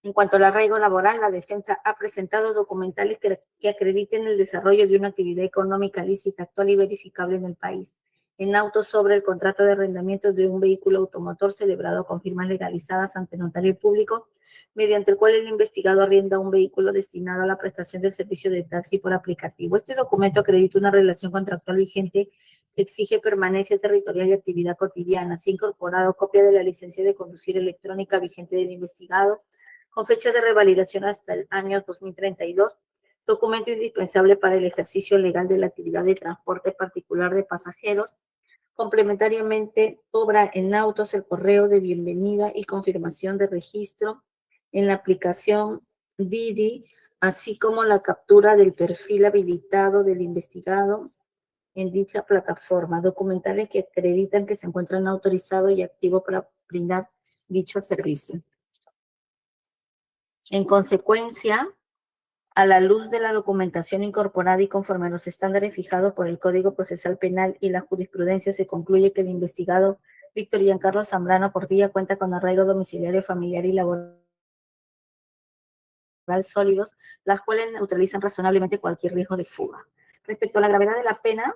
En cuanto al arraigo laboral, la defensa ha presentado documentales que acrediten el desarrollo de una actividad económica lícita, actual y verificable en el país. en auto sobre el contrato de arrendamiento de un vehículo automotor celebrado con firmas legalizadas ante notario público, mediante el cual el investigado arrienda un vehículo destinado a la prestación del servicio de taxi por aplicativo. Este documento acredita una relación contractual vigente que exige permanencia territorial y actividad cotidiana. Se ha incorporado copia de la licencia de conducir electrónica vigente del investigado, con fecha de revalidación hasta el año 2032, documento indispensable para el ejercicio legal de la actividad de transporte particular de pasajeros. Complementariamente, obra en autos el correo de bienvenida y confirmación de registro en la aplicación Didi, así como la captura del perfil habilitado del investigado en dicha plataforma, documentales que acreditan que se encuentran autorizados y activos para brindar dicho servicio. En consecuencia, a la luz de la documentación incorporada y conforme a los estándares fijados por el Código Procesal Penal y la jurisprudencia, se concluye que el investigado Víctor Giancarlo Zambrano Portilla cuenta con arraigo domiciliario, familiar y laboral sólidos, las cuales neutralizan razonablemente cualquier riesgo de fuga. Respecto a la gravedad de la pena,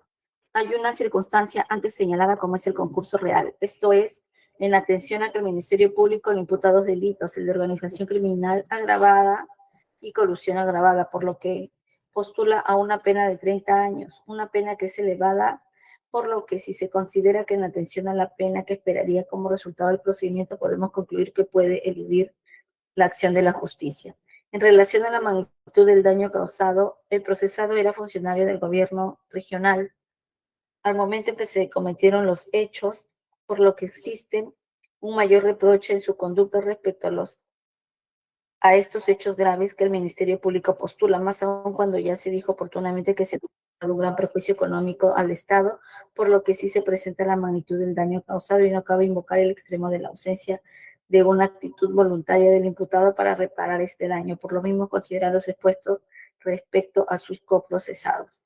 hay una circunstancia antes señalada como es el concurso real. Esto es, en atención a que el Ministerio Público le imputa dos delitos, el de organización criminal agravada y colusión agravada, por lo que postula a una pena de 30 años, una pena que es elevada, por lo que si se considera que en atención a la pena que esperaría como resultado del procedimiento, podemos concluir que puede eludir la acción de la justicia. En relación a la magnitud del daño causado, el procesado era funcionario del gobierno regional al momento en que se cometieron los hechos, por lo que existe un mayor reproche en su conducta respecto a estos hechos graves que el Ministerio Público postula, más aún cuando ya se dijo oportunamente que se ha dado un gran perjuicio económico al Estado, por lo que sí se presenta la magnitud del daño causado y no cabe invocar el extremo de la ausencia de una actitud voluntaria del imputado para reparar este daño, por lo mismo considerar los expuestos respecto a sus coprocesados.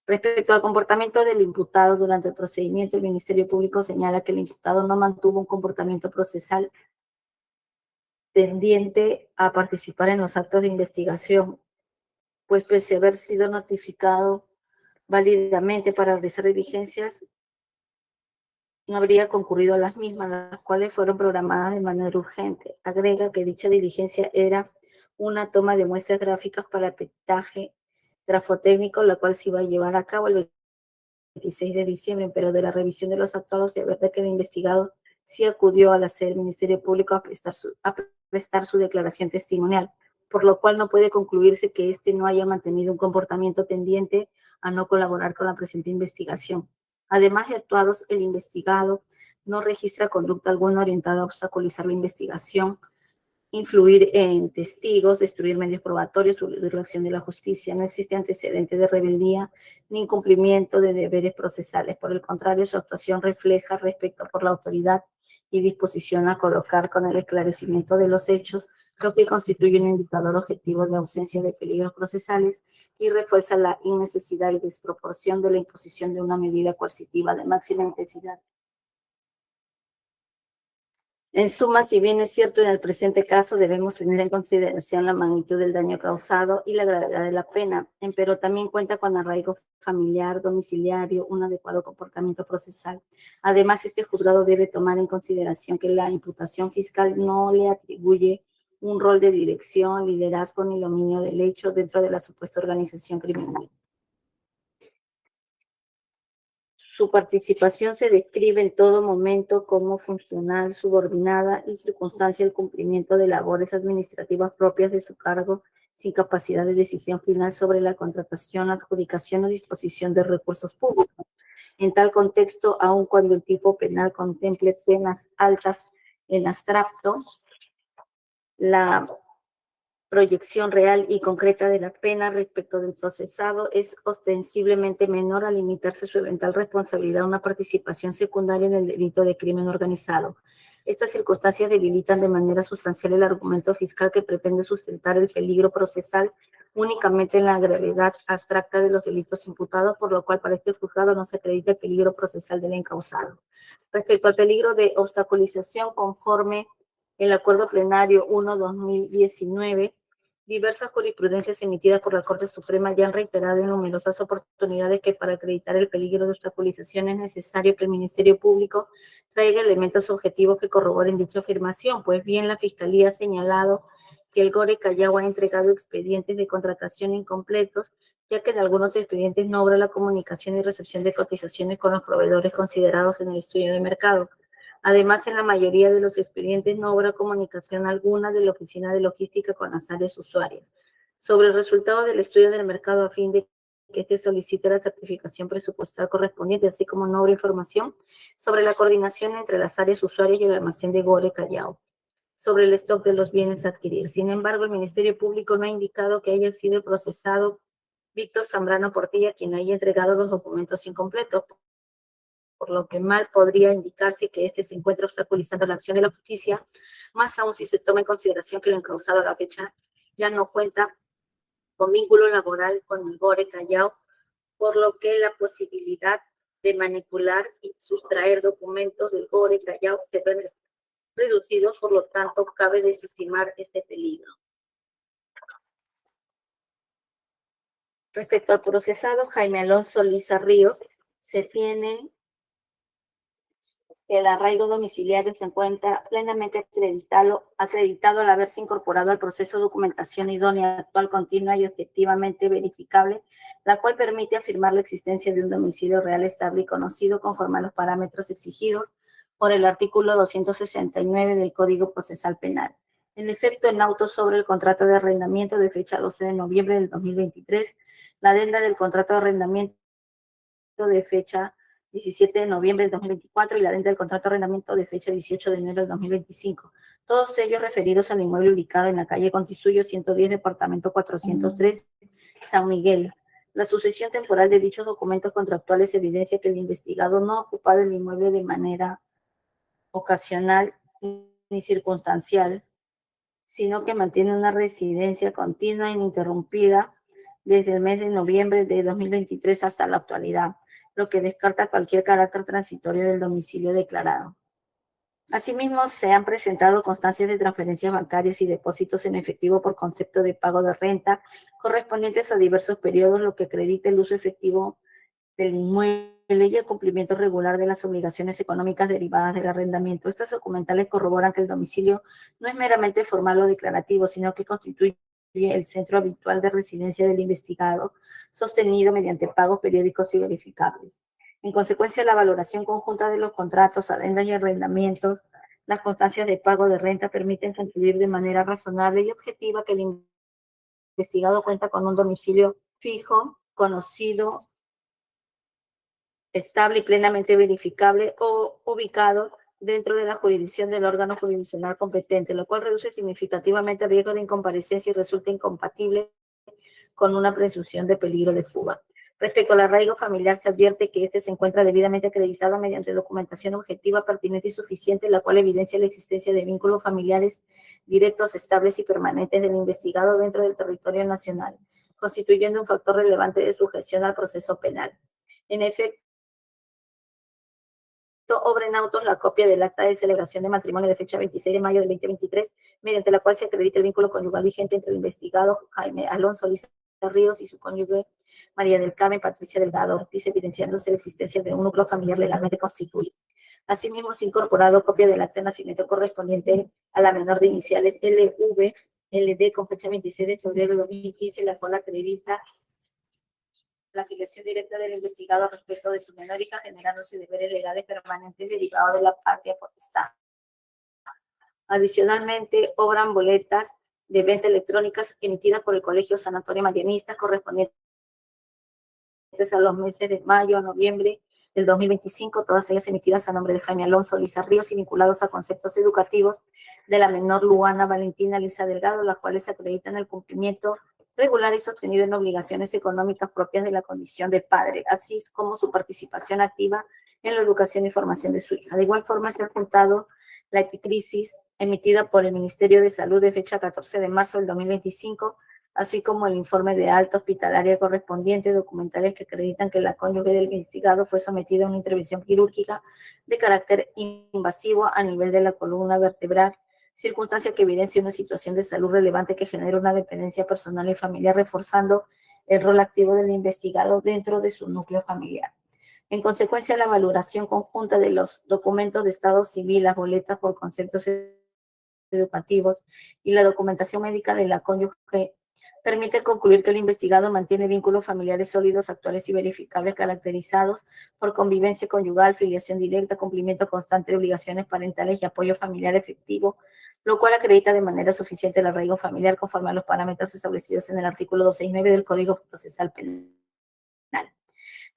Respecto al comportamiento del imputado durante el procedimiento, el Ministerio Público señala que el imputado no mantuvo un comportamiento procesal tendiente a participar en los actos de investigación, pues pese a haber sido notificado válidamente para realizar diligencias, no habría concurrido a las mismas, las cuales fueron programadas de manera urgente. Agrega que dicha diligencia era una toma de muestras gráficas para el peritaje grafotécnico, la cual se iba a llevar a cabo el 26 de diciembre, pero de la revisión de los actuados se verdad que el investigado sí acudió a la sede del Ministerio Público a prestar su declaración testimonial, por lo cual no puede concluirse que éste no haya mantenido un comportamiento tendiente a no colaborar con la presente investigación. Además de actuados, el investigado no registra conducta alguna orientada a obstaculizar la investigación, influir en testigos, destruir medios probatorios, eludir la acción de la justicia. No existe antecedente de rebeldía ni incumplimiento de deberes procesales. Por el contrario, su actuación refleja respeto por la autoridad y disposición a colocar con el esclarecimiento de los hechos, lo que constituye un indicador objetivo de ausencia de peligros procesales y refuerza la innecesidad y desproporción de la imposición de una medida coercitiva de máxima intensidad. En suma, si bien es cierto, en el presente caso debemos tener en consideración la magnitud del daño causado y la gravedad de la pena, pero también cuenta con arraigo familiar, domiciliario, un adecuado comportamiento procesal. Además, este juzgado debe tomar en consideración que la imputación fiscal no le atribuye un rol de dirección, liderazgo ni dominio del hecho dentro de la supuesta organización criminal. Su participación se describe en todo momento como funcional, subordinada y circunstancia el cumplimiento de labores administrativas propias de su cargo, sin capacidad de decisión final sobre la contratación, adjudicación o disposición de recursos públicos. En tal contexto, aun cuando el tipo penal contemple penas altas en abstracto, la proyección real y concreta de la pena respecto del procesado es ostensiblemente menor al limitarse su eventual responsabilidad a una participación secundaria en el delito de crimen organizado. Estas circunstancias debilitan de manera sustancial el argumento fiscal que pretende sustentar el peligro procesal únicamente en la gravedad abstracta de los delitos imputados, por lo cual para este juzgado no se acredita el peligro procesal del encausado. Respecto al peligro de obstaculización, conforme el Acuerdo Plenario 1/2019, Diversas jurisprudencias emitidas por la Corte Suprema ya han reiterado en numerosas oportunidades que para acreditar el peligro de obstaculización es necesario que el Ministerio Público traiga elementos objetivos que corroboren dicha afirmación. Pues bien, la Fiscalía ha señalado que el GORE Callao ha entregado expedientes de contratación incompletos, ya que en algunos expedientes no obra la comunicación y recepción de cotizaciones con los proveedores considerados en el estudio de mercado. Además, en la mayoría de los expedientes no habrá comunicación alguna de la Oficina de Logística con las áreas usuarias sobre el resultado del estudio del mercado a fin de que éste solicite la certificación presupuestal correspondiente, así como no habrá información sobre la coordinación entre las áreas usuarias y el almacén de GORE Callao sobre el stock de los bienes a adquirir. Sin embargo, el Ministerio Público no ha indicado que haya sido el procesado Víctor Zambrano Portilla quien haya entregado los documentos incompletos, por lo que mal podría indicarse que éste se encuentra obstaculizando la acción de la justicia, más aún si se toma en consideración que el encausado a la fecha ya no cuenta con vínculo laboral con el GORE Callao, por lo que la posibilidad de manipular y sustraer documentos del GORE Callao quedó reducidos, por lo tanto, cabe desestimar este peligro. Respecto al procesado Jaime Alonso Liza Ríos, se tiene el arraigo domiciliario se encuentra plenamente acreditado al haberse incorporado al proceso de documentación idónea, actual, continua y objetivamente verificable, la cual permite afirmar la existencia de un domicilio real, estable y conocido conforme a los parámetros exigidos por el artículo 269 del Código Procesal Penal. En efecto, en auto sobre el contrato de arrendamiento de fecha 12 de noviembre del 2023, la adenda del contrato de arrendamiento de fecha 17 de noviembre del 2024 y la adenda del contrato de arrendamiento de fecha 18 de enero del 2025. Todos ellos referidos al inmueble ubicado en la calle Constituyo 110, departamento 403, San Miguel. La sucesión temporal de dichos documentos contractuales evidencia que el investigado no ha ocupado el inmueble de manera ocasional ni circunstancial, sino que mantiene una residencia continua e ininterrumpida desde el mes de noviembre de 2023 hasta la actualidad, lo que descarta cualquier carácter transitorio del domicilio declarado. Asimismo, se han presentado constancias de transferencias bancarias y depósitos en efectivo por concepto de pago de renta correspondientes a diversos periodos, lo que acredita el uso efectivo del inmueble y el cumplimiento regular de las obligaciones económicas derivadas del arrendamiento. Estas documentales corroboran que el domicilio no es meramente formal o declarativo, sino que constituye el centro habitual de residencia del investigado, sostenido mediante pagos periódicos y verificables. En consecuencia, la valoración conjunta de los contratos, adendas y arrendamientos, las constancias de pago de renta permiten concluir de manera razonable y objetiva que el investigado cuenta con un domicilio fijo, conocido, estable y plenamente verificable o ubicado dentro de la jurisdicción del órgano jurisdiccional competente, lo cual reduce significativamente el riesgo de incomparecencia y resulta incompatible con una presunción de peligro de fuga. Respecto al arraigo familiar, se advierte que este se encuentra debidamente acreditado mediante documentación objetiva, pertinente y suficiente, la cual evidencia la existencia de vínculos familiares directos, estables y permanentes del investigado dentro del territorio nacional, constituyendo un factor relevante de sujeción al proceso penal. En efecto, obra en autos la copia del acta de celebración de matrimonio de fecha 26 de mayo del 2023, mediante la cual se acredita el vínculo conyugal vigente entre el investigado Jaime Alonso Liza Ríos y su cónyuge María del Carmen Patricia Delgado Ortiz, evidenciándose la existencia de un núcleo familiar legalmente constituido. Asimismo, se ha incorporado copia del acta de nacimiento correspondiente a la menor de iniciales LVLD con fecha 26 de febrero de 2015, la cual acredita la afiliación directa del investigado respecto de su menor hija, generándose deberes legales permanentes derivados de la patria potestad. Adicionalmente, obran boletas de venta electrónicas emitidas por el Colegio San Antonio Marianista correspondientes a los meses de mayo a noviembre del 2025, todas ellas emitidas a nombre de Jaime Alonso Liza Ríos y vinculados a conceptos educativos de la menor Luana Valentina Liza Delgado, las cuales acreditan el cumplimiento regular y sostenido en obligaciones económicas propias de la condición de padre, así como su participación activa en la educación y formación de su hija. De igual forma, se ha juntado la epicrisis emitida por el Ministerio de Salud de fecha 14 de marzo del 2025, así como el informe de alta hospitalaria correspondiente, documentales que acreditan que la cónyuge del investigado fue sometida a una intervención quirúrgica de carácter invasivo a nivel de la columna vertebral, circunstancia que evidencia una situación de salud relevante que genera una dependencia personal y familiar, reforzando el rol activo del investigado dentro de su núcleo familiar. En consecuencia, la valoración conjunta de los documentos de estado civil, las boletas por conceptos educativos y la documentación médica de la cónyuge permite concluir que el investigado mantiene vínculos familiares sólidos, actuales y verificables, caracterizados por convivencia conyugal, filiación directa, cumplimiento constante de obligaciones parentales y apoyo familiar efectivo, lo cual acredita de manera suficiente el arraigo familiar conforme a los parámetros establecidos en el artículo 269 del Código Procesal Penal.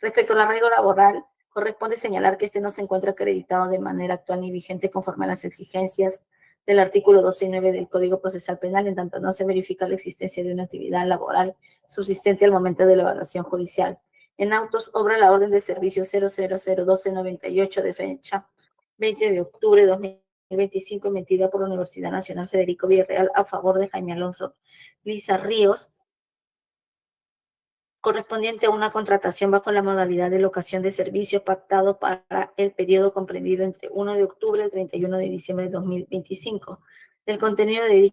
Respecto al arraigo laboral, corresponde señalar que este no se encuentra acreditado de manera actual ni vigente conforme a las exigencias del artículo 269 del Código Procesal Penal, en tanto no se verifica la existencia de una actividad laboral subsistente al momento de la evaluación judicial. En autos, obra la orden de servicio 000298 de fecha 20 de octubre de 2025, emitida por la Universidad Nacional Federico Villarreal a favor de Jaime Alonso Liza Ríos, correspondiente a una contratación bajo la modalidad de locación de servicios pactado para el periodo comprendido entre 1 de octubre y 31 de diciembre de 2025. Del contenido de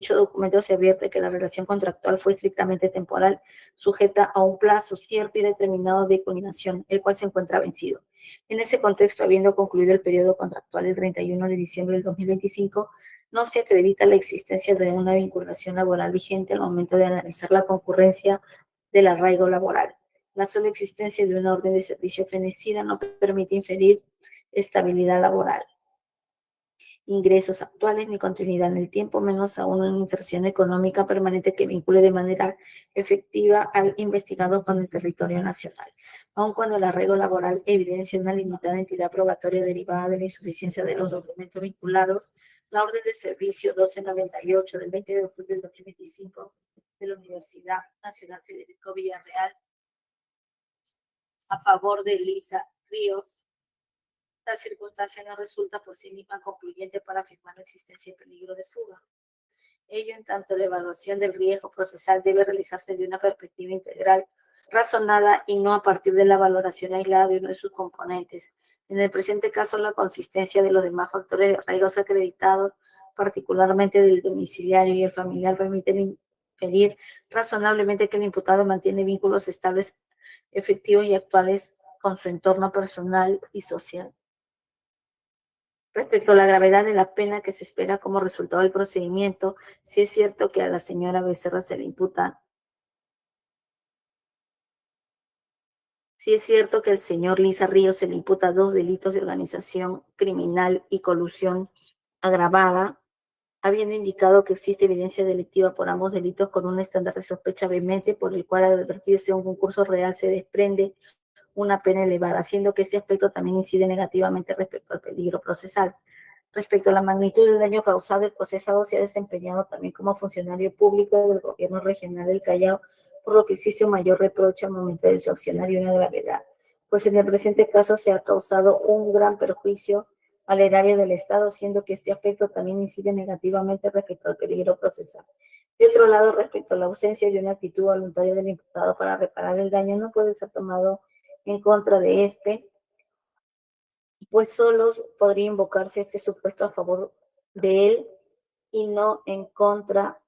dicho documento se advierte que la relación contractual fue estrictamente temporal, sujeta a un plazo cierto y determinado de culminación, el cual se encuentra vencido. En ese contexto, habiendo concluido el periodo contractual el 31 de diciembre del 2025, no se acredita la existencia de una vinculación laboral vigente al momento de analizar la concurrencia del arraigo laboral. La sola existencia de una orden de servicio fenecida no permite inferir estabilidad laboral, ingresos actuales ni continuidad en el tiempo, menos aún una inserción económica permanente que vincule de manera efectiva al investigado con el territorio nacional. Aun cuando el arraigo laboral evidencia una limitada entidad probatoria derivada de la insuficiencia de los documentos vinculados, la orden de servicio 1298 del 20 de octubre del 2025 de la Universidad Nacional Federico Villarreal a favor de Liza Ríos, tal circunstancia no resulta por sí misma concluyente para afirmar la existencia de peligro de fuga. Ello en tanto la evaluación del riesgo procesal debe realizarse de una perspectiva integral, razonada y no a partir de la valoración aislada de uno de sus componentes. En el presente caso, la consistencia de los demás factores de arraigos acreditados, particularmente del domiciliario y el familiar, permiten inferir razonablemente que el imputado mantiene vínculos estables, efectivos y actuales con su entorno personal y social. Respecto a la gravedad de la pena que se espera como resultado del procedimiento, sí es cierto que a la señora Becerra se le imputa. Sí es cierto que al señor Liza Ríos se le imputa 2 delitos de organización criminal y colusión agravada, habiendo indicado que existe evidencia delictiva por ambos delitos con un estándar de sospecha vehemente por el cual al advertirse un concurso real se desprende una pena elevada, siendo que este aspecto también incide negativamente respecto al peligro procesal. Respecto a la magnitud del daño causado, el procesado se ha desempeñado también como funcionario público del gobierno regional del Callao, por lo que existe un mayor reproche al momento de su accionar y una gravedad, pues en el presente caso se ha causado un gran perjuicio al erario del Estado, siendo que este aspecto también incide negativamente respecto al peligro procesal. De otro lado, respecto a la ausencia de una actitud voluntaria del imputado para reparar el daño, no puede ser tomado en contra de este, pues solo podría invocarse este supuesto a favor de él y no en contra,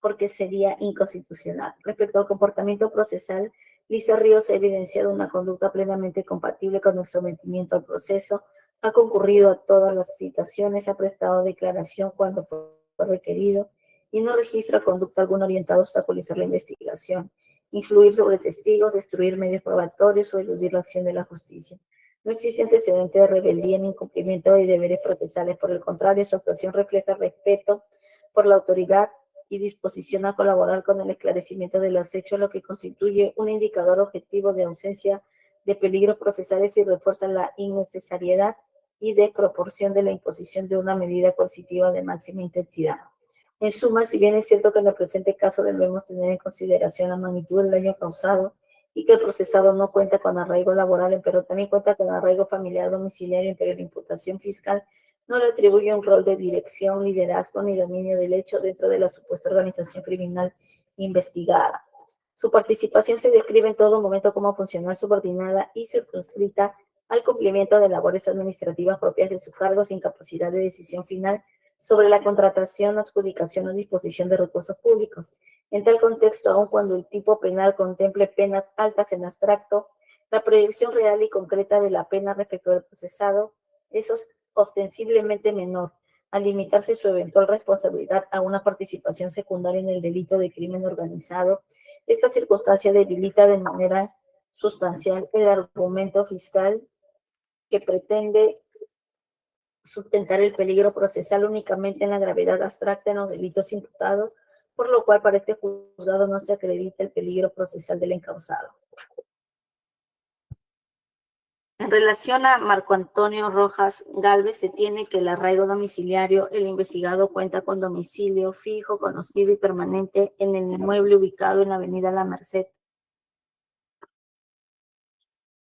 porque sería inconstitucional. Respecto al comportamiento procesal, Liza Ríos ha evidenciado una conducta plenamente compatible con el sometimiento al proceso, ha concurrido a todas las citaciones, ha prestado declaración cuando fue requerido y no registra conducta alguna orientada a obstaculizar la investigación, influir sobre testigos, destruir medios probatorios o eludir la acción de la justicia. No existe antecedente de rebeldía ni incumplimiento de deberes procesales. Por el contrario, su actuación refleja respeto por la autoridad y disposición a colaborar con el esclarecimiento de los hechos, lo que constituye un indicador objetivo de ausencia de peligros procesales y refuerza la innecesariedad y desproporción de la imposición de una medida coercitiva de máxima intensidad. En suma, si bien es cierto que en el presente caso debemos tener en consideración la magnitud del daño causado y que el procesado no cuenta con arraigo laboral, pero también cuenta con arraigo familiar domiciliario, pero la imputación fiscal no le atribuye un rol de dirección, liderazgo ni dominio del hecho dentro de la supuesta organización criminal investigada. Su participación se describe en todo momento como funcional subordinada y circunscrita al cumplimiento de labores administrativas propias de su cargo sin capacidad de decisión final sobre la contratación, adjudicación o disposición de recursos públicos. En tal contexto, aun cuando el tipo penal contemple penas altas en abstracto, la proyección real y concreta de la pena respecto del procesado es ostensiblemente menor, al limitarse su eventual responsabilidad a una participación secundaria en el delito de crimen organizado. Esta circunstancia debilita de manera sustancial el argumento fiscal que pretende sustentar el peligro procesal únicamente en la gravedad abstracta en los delitos imputados, por lo cual para este juzgado no se acredita el peligro procesal del encausado. En relación a Marco Antonio Rojas Gálvez, se tiene que el arraigo domiciliario, el investigado cuenta con domicilio fijo, conocido y permanente en el inmueble ubicado en la avenida La Merced,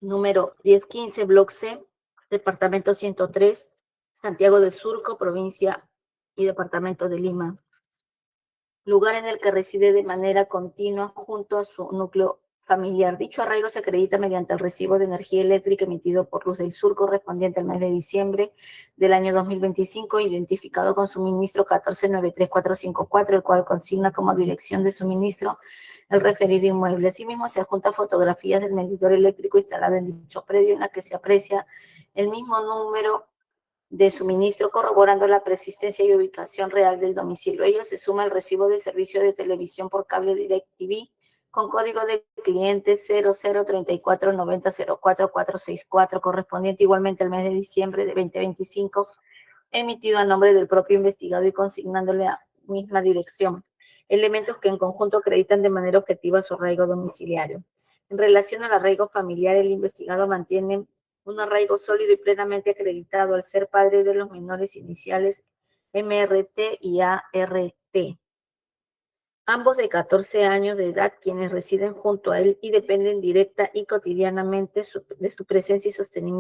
número 1015, Block C, departamento 103, Santiago del Surco, provincia y departamento de Lima. Lugar en el que reside de manera continua junto a su núcleo familiar. Dicho arraigo se acredita mediante el recibo de energía eléctrica emitido por Luz del Sur correspondiente al mes de diciembre del año 2025, identificado con suministro 1493454, el cual consigna como dirección de suministro el referido inmueble. Asimismo, se adjunta fotografías del medidor eléctrico instalado en dicho predio, en la que se aprecia el mismo número de suministro, corroborando la preexistencia y ubicación real del domicilio. Ello se suma el recibo de servicio de televisión por cable DirecTV con código de cliente 003490044464, correspondiente igualmente al mes de diciembre de 2025, emitido a nombre del propio investigado y consignándole a misma dirección. Elementos que en conjunto acreditan de manera objetiva su arraigo domiciliario. En relación al arraigo familiar, el investigado mantiene un arraigo sólido y plenamente acreditado al ser padre de los menores iniciales MRT y ART, ambos de 14 años de edad, quienes residen junto a él y dependen directa y cotidianamente de su presencia y sostenimiento.